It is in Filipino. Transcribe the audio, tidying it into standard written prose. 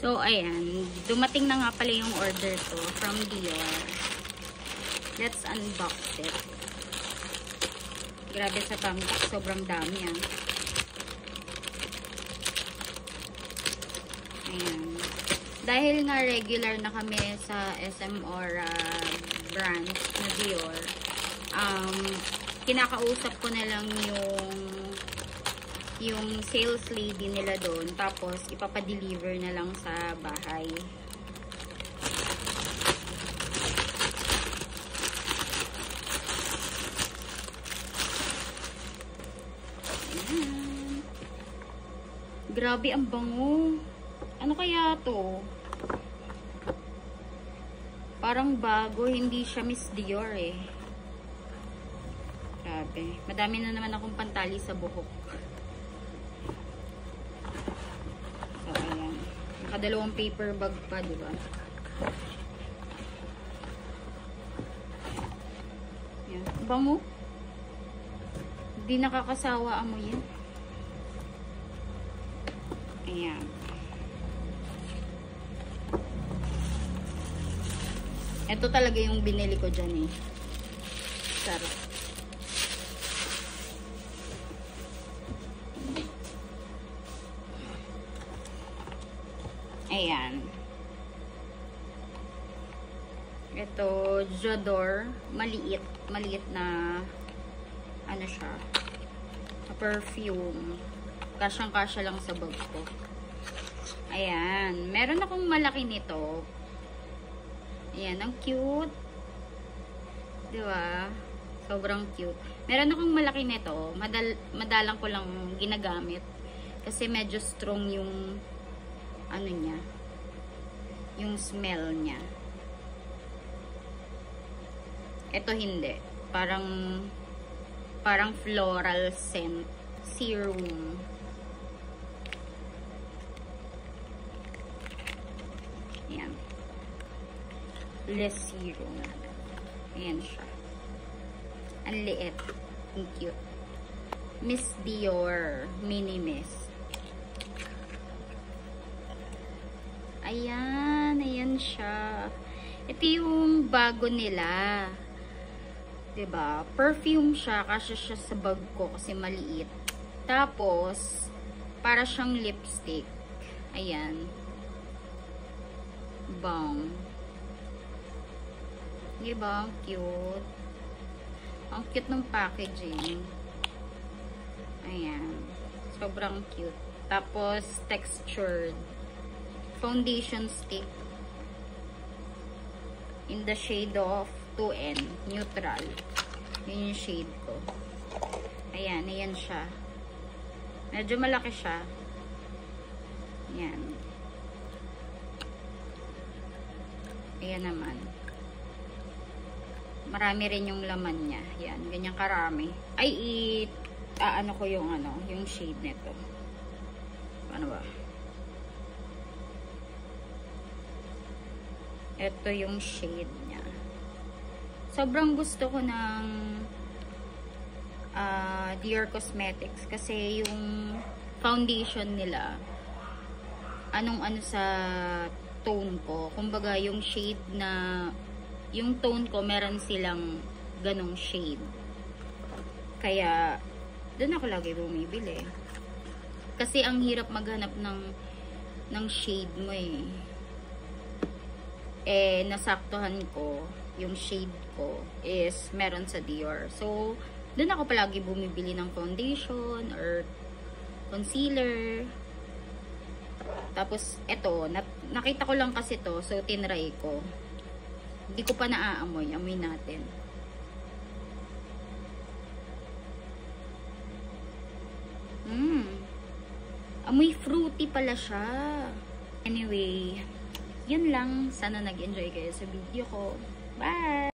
So, ayan. Dumating na nga pala yung order to from Dior. Let's unbox it. Grabe sa thumbtack. Sobrang dami ah. Ayan. Dahil nga regular na kami sa SM Aura branch na Dior, kinakausap ko na lang yung sales lady nila doon, tapos ipapadeliver na lang sa bahay. Ayan. Grabe ang bango. Ano kaya to? Parang bago, hindi siya Miss Dior eh. Grabe. Madami na naman akong pantali sa buhok. So, ayan. Nakadalawang paper bag pa, diba? Ayan. Bango. Hindi nakakasawa amoy yan. Ayan. Ito talaga yung binili ko dyan eh. Sarap. Ayan. Ito, J'adore. Maliit. Maliit na ano siya. Perfume. Kasyang-kasya lang sa bag ko. Ayan. Meron akong malaki nito. Ayan, ang cute. Diba? Sobrang cute. Meron akong malaki nito. Madalang ko lang ginagamit. Kasi medyo strong yung ano niya. Yung smell niya. Ito hindi. Parang floral scent. Serum. Ayan. Less serum. Ayan siya. Ang liit. Ang cute. Miss Dior Mini Mist. Ayan. Ayan siya. Ito yung bago nila. Diba? Perfume siya. Kasya siya sa bag ko kasi maliit. Tapos, para siyang lipstick. Ayan. Bang. Diba? Ang cute. Ang cute ng packaging. Ayan. Sobrang cute. Tapos, textured. Foundation stick. In the shade of 2N. Neutral. Yun yung shade ko. Ayan. Ayan siya. Medyo malaki siya. Ayan. Ayan naman. Marami rin yung laman niya. Yan, ganyan karami. Ay, ano ko yung yung shade nito. Ano ba? Ito yung shade niya. Sobrang gusto ko ng Dior Cosmetics kasi yung foundation nila anong sa tone ko. Kumbaga yung shade na yung tone ko, meron silang ganong shade. Kaya, doon ako lagi bumibili. Kasi ang hirap maghanap ng shade mo eh. Eh, nasaktuhan ko, yung shade ko is meron sa Dior. So, doon ako palagi bumibili ng foundation or concealer. Tapos, eto, nakita ko lang kasi to, so tinry ko. Hindi ko pa naaamoy. Amoy natin. Amoy fruity pala siya. Anyway, yun lang. Sana nag-enjoy kayo sa video ko. Bye!